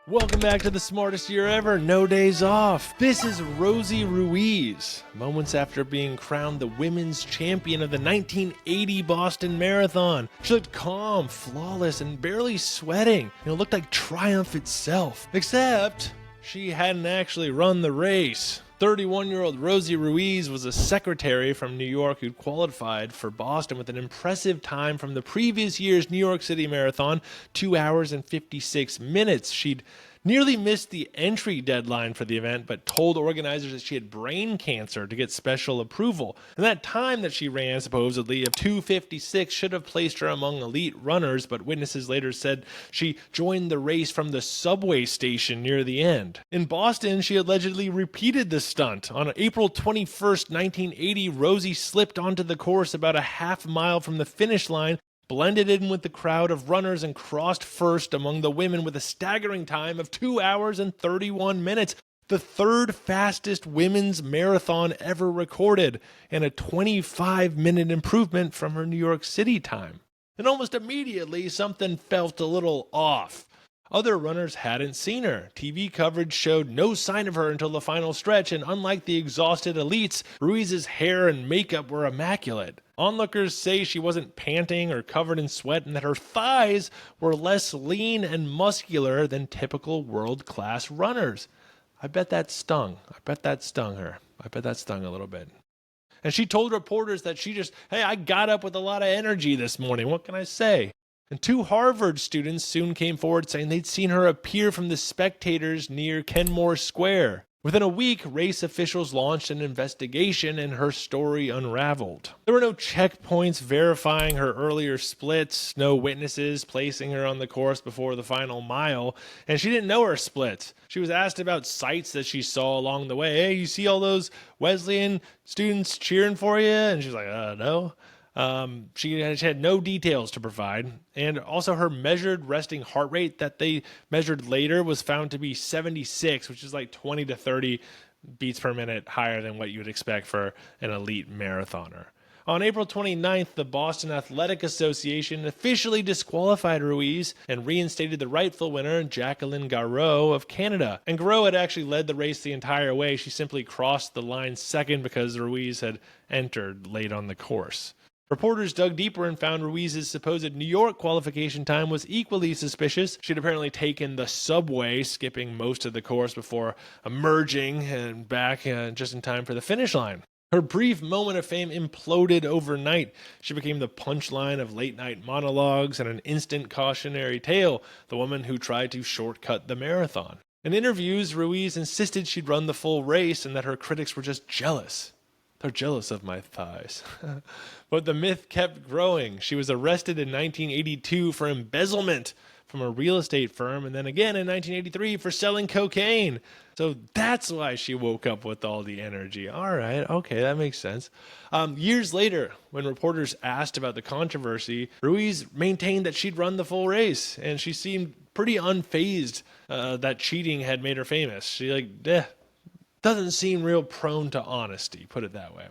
Welcome back to the smartest year ever, no days off. This is Rosie Ruiz, moments after being crowned the women's champion of the 1980 Boston Marathon. She looked calm, flawless, and barely sweating. Looked like triumph itself. Except she hadn't actually run the race. 31-year-old Rosie Ruiz was a secretary from New York who'd qualified for Boston with an impressive time from the previous year's New York City Marathon, 2 hours and 56 minutes. She'd nearly missed the entry deadline for the event, but told organizers that she had brain cancer to get special approval. And that time that she ran, supposedly, of 2:56 should have placed her among elite runners, but witnesses later said she joined the race from the subway station near the end. In Boston, she allegedly repeated the stunt. On April 21st, 1980, Rosie slipped onto the course about a half mile from the finish line, blended in with the crowd of runners, and crossed first among the women with a staggering time of 2 hours and 31 minutes, the third fastest women's marathon ever recorded, and a 25-minute improvement from her New York City time. And almost immediately, something felt a little off. Other runners hadn't seen her. TV coverage showed no sign of her until the final stretch, and unlike the exhausted elites, Ruiz's hair and makeup were immaculate. Onlookers say she wasn't panting or covered in sweat, and that her thighs were less lean and muscular than typical world-class runners. I bet that stung. I bet that stung her. I bet that stung a little bit. And she told reporters that hey, I got up with a lot of energy this morning. What can I say? And two Harvard students soon came forward saying they'd seen her appear from the spectators near Kenmore Square. Within a week, race officials launched an investigation and her story unraveled. There were no checkpoints verifying her earlier splits, no witnesses placing her on the course before the final mile, and she didn't know her splits. She was asked about sights that she saw along the way. Hey, you see all those Wesleyan students cheering for you? And she's like, no. She had no details to provide, and also her measured resting heart rate that they measured later was found to be 76, which is like 20 to 30 beats per minute higher than what you would expect for an elite marathoner. On April 29th, the Boston Athletic Association officially disqualified Ruiz and reinstated the rightful winner, Jacqueline Garreau of Canada. And Garreau had actually led the race the entire way. She simply crossed the line second because Ruiz had entered late on the course. Reporters dug deeper and found Ruiz's supposed New York qualification time was equally suspicious. She'd apparently taken the subway, skipping most of the course before emerging and back just in time for the finish line. Her brief moment of fame imploded overnight. She became the punchline of late-night monologues and an instant cautionary tale, the woman who tried to shortcut the marathon. In interviews, Ruiz insisted she'd run the full race and that her critics were just jealous. They're jealous of my thighs. But the myth kept growing. She was arrested in 1982 for embezzlement from a real estate firm, and then again in 1983 for selling cocaine. So that's why she woke up with all the energy. All right, okay, that makes sense. Years later, when reporters asked about the controversy, Ruiz maintained that she'd run the full race, and she seemed pretty unfazed that cheating had made her famous. She doesn't seem real prone to honesty, put it that way.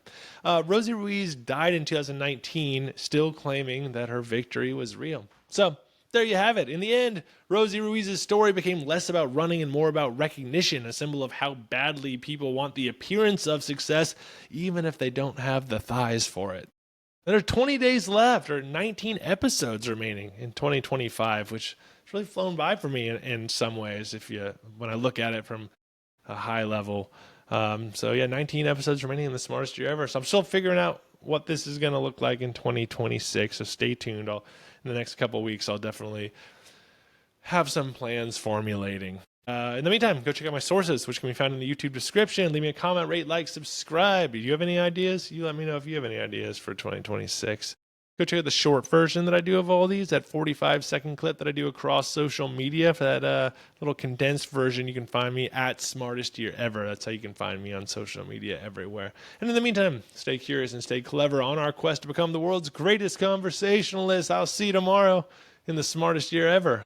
Rosie Ruiz died in 2019, still claiming that her victory was real. So there you have it. In the end, Rosie Ruiz's story became less about running and more about recognition, a symbol of how badly people want the appearance of success, even if they don't have the thighs for it. There are 20 days left, or 19 episodes remaining in 2025, which has really flown by for me in some ways, when I look at it from a high level. 19 episodes remaining in the smartest year ever. So I'm still figuring out what this is going to look like in 2026. So stay tuned. In the next couple of weeks, I'll definitely have some plans formulating. In the meantime, go check out my sources, which can be found in the YouTube description. Leave me a comment, rate, like, subscribe. Do you have any ideas? You let me know if you have any ideas for 2026. Go check out the short version that I do of all these, that 45-second clip that I do across social media. For that little condensed version, you can find me at Smartest Year Ever. That's how you can find me on social media everywhere. And in the meantime, stay curious and stay clever on our quest to become the world's greatest conversationalist. I'll see you tomorrow in the Smartest Year Ever.